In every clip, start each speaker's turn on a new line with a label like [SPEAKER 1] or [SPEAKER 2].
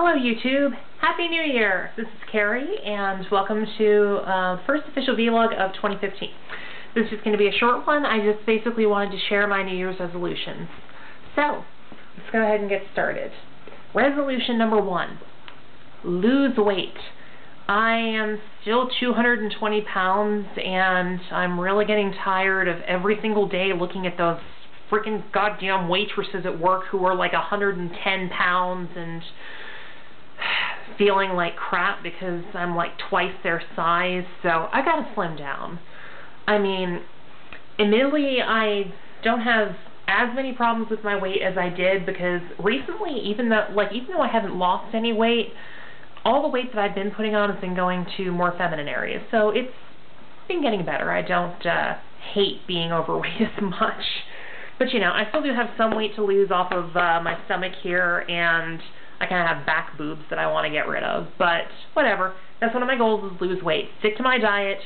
[SPEAKER 1] Hello YouTube! Happy New Year! This is Carrie and welcome to first official vlog of 2015. This is going to be a short one. I just basically wanted to share my New Year's resolutions. So, let's go ahead and get started. Resolution number 1. Lose weight. I am still 220 pounds and I'm really getting tired of every single day looking at those freaking goddamn waitresses at work who are like 110 pounds and feeling like crap because I'm like twice their size, so I gotta slim down. I mean, admittedly, I don't have as many problems with my weight as I did because recently, even though I haven't lost any weight, all the weight that I've been putting on has been going to more feminine areas, so it's been getting better. I don't hate being overweight as much. But you know, I still do have some weight to lose off of my stomach here, and I kind of have back boobs that I want to get rid of, but whatever. That's one of my goals, is lose weight. Stick to my diet.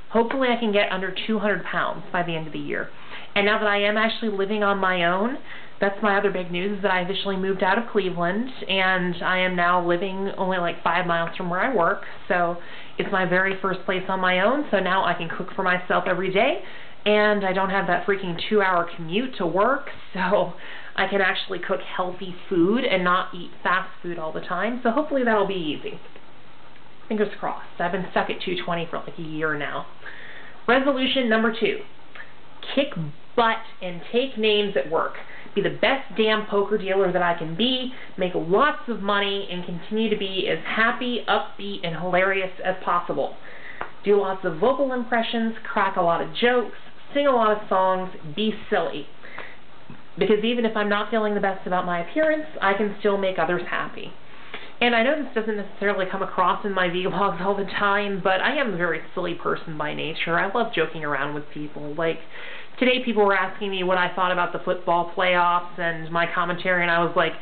[SPEAKER 1] Hopefully I can get under 200 pounds by the end of the year. And now that I am actually living on my own, that's my other big news, is that I officially moved out of Cleveland, and I am now living only like 5 miles from where I work, so it's my very first place on my own, so now I can cook for myself every day, and I don't have that freaking 2-hour commute to work, so I can actually cook healthy food and not eat fast food all the time, so hopefully that'll be easy. Fingers crossed. I've been stuck at 220 for like a year now. Resolution number 2. Kick butt and take names at work. Be the best damn poker dealer that I can be, make lots of money, and continue to be as happy, upbeat, and hilarious as possible. Do lots of vocal impressions, crack a lot of jokes, sing a lot of songs, be silly. Because even if I'm not feeling the best about my appearance, I can still make others happy. And I know this doesn't necessarily come across in my vlogs all the time, but I am a very silly person by nature. I love joking around with people. Like, today people were asking me what I thought about the football playoffs and my commentary, and I was like,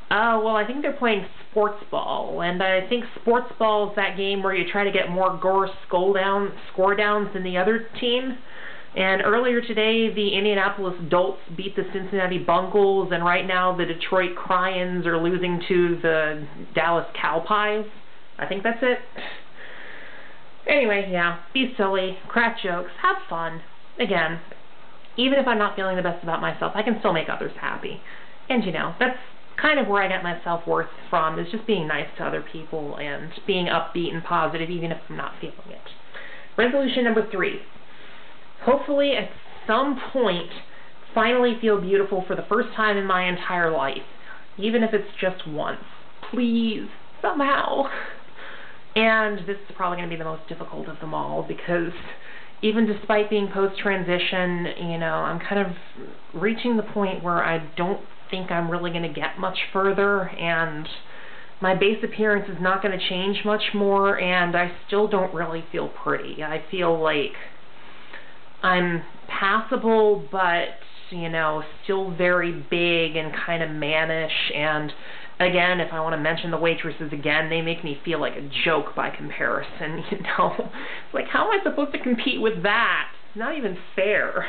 [SPEAKER 1] oh, well, I think they're playing sports ball, and I think sports ball is that game where you try to get more score downs than the other team. And earlier today, the Indianapolis Dolts beat the Cincinnati Bungles, and right now the Detroit Cryans are losing to the Dallas Cowpies. I think that's it. Anyway, yeah, be silly, crack jokes, have fun. Again, even if I'm not feeling the best about myself, I can still make others happy. And you know, that's kind of where I get my self-worth from, is just being nice to other people and being upbeat and positive even if I'm not feeling it. Resolution number 3. Hopefully, at some point, finally feel beautiful for the first time in my entire life. Even if it's just once. Please, somehow. And this is probably going to be the most difficult of them all, because even despite being post-transition, you know, I'm kind of reaching the point where I don't think I'm really going to get much further, and my base appearance is not going to change much more, and I still don't really feel pretty. I feel like I'm passable, but, you know, still very big and kind of mannish, and again, if I want to mention the waitresses again, they make me feel like a joke by comparison, you know? Like, how am I supposed to compete with that? It's not even fair.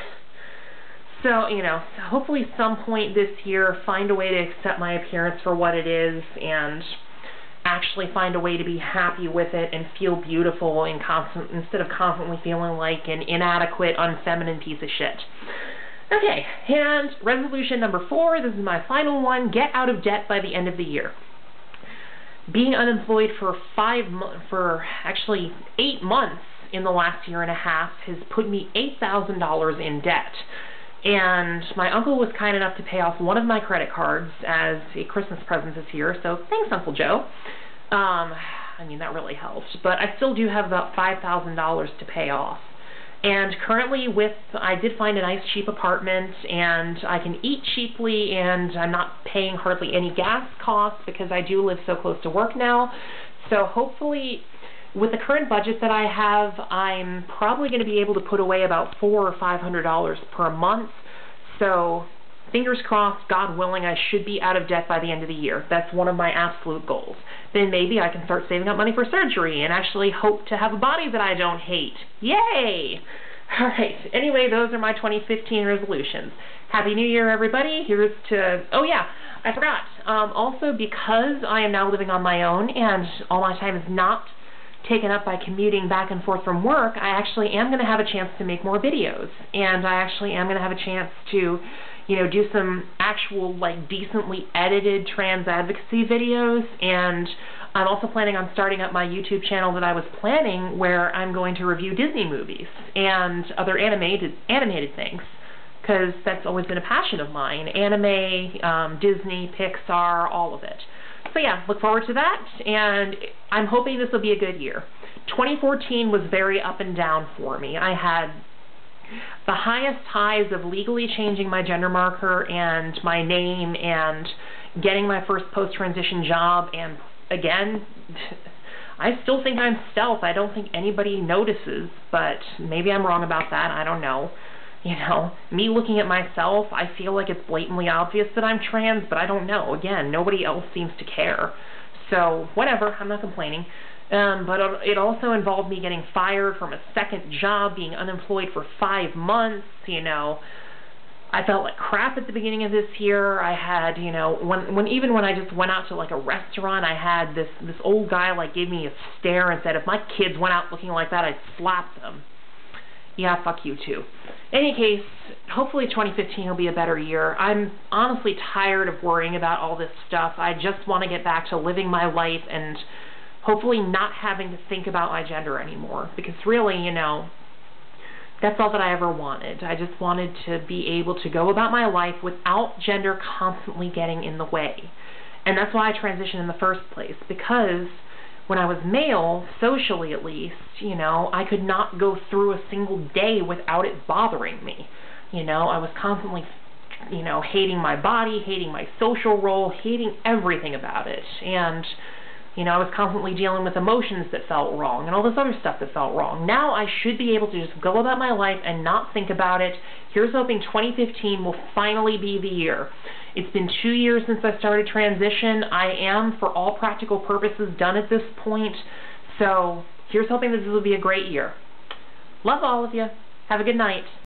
[SPEAKER 1] So, you know, hopefully some point this year, find a way to accept my appearance for what it is, and actually find a way to be happy with it and feel beautiful and instead of constantly feeling like an inadequate, unfeminine piece of shit. Okay, and resolution number 4, this is my final one, get out of debt by the end of the year. Being unemployed for 8 months in the last year and a half has put me $8,000 in debt. And my uncle was kind enough to pay off one of my credit cards as a Christmas present this year, so thanks, Uncle Joe. I mean, that really helped. But I still do have about $5,000 to pay off. And currently I did find a nice cheap apartment, and I can eat cheaply, and I'm not paying hardly any gas costs because I do live so close to work now. So hopefully, with the current budget that I have, I'm probably going to be able to put away about $400 or $500 per month. So, fingers crossed, God willing, I should be out of debt by the end of the year. That's one of my absolute goals. Then maybe I can start saving up money for surgery and actually hope to have a body that I don't hate. Yay! All right. Anyway, those are my 2015 resolutions. Happy New Year, everybody. Here's to... Oh, yeah. I forgot. Also, because I am now living on my own and all my time is not taken up by commuting back and forth from work, I actually am going to have a chance to make more videos. And I actually am going to have a chance to, you know, do some actual, like, decently edited trans advocacy videos. And I'm also planning on starting up my YouTube channel that I was planning, where I'm going to review Disney movies and other animated things, because that's always been a passion of mine. Anime, Disney, Pixar, all of it. So yeah, look forward to that, and I'm hoping this will be a good year. 2014 was very up and down for me. I had the highest highs of legally changing my gender marker and my name and getting my first post-transition job, and again, I still think I'm stealth. I don't think anybody notices, but maybe I'm wrong about that. I don't know. You know, me looking at myself, I feel like it's blatantly obvious that I'm trans, but I don't know. Again, nobody else seems to care. So, whatever, I'm not complaining. But it also involved me getting fired from a second job, being unemployed for 5 months, you know. I felt like crap at the beginning of this year. I had, you know, even when I just went out to like a restaurant, I had this old guy like give me a stare and said if my kids went out looking like that, I'd slap them. Yeah, fuck you too. Any case, hopefully 2015 will be a better year. I'm honestly tired of worrying about all this stuff. I just want to get back to living my life and hopefully not having to think about my gender anymore. Because really, you know, that's all that I ever wanted. I just wanted to be able to go about my life without gender constantly getting in the way. And that's why I transitioned in the first place, because when I was male, socially at least, you know, I could not go through a single day without it bothering me. You know, I was constantly, you know, hating my body, hating my social role, hating everything about it. And, you know, I was constantly dealing with emotions that felt wrong and all this other stuff that felt wrong. Now I should be able to just go about my life and not think about it. Here's hoping 2015 will finally be the year. It's been 2 years since I started transition. I am, for all practical purposes, done at this point. So here's hoping that this will be a great year. Love all of you. Have a good night.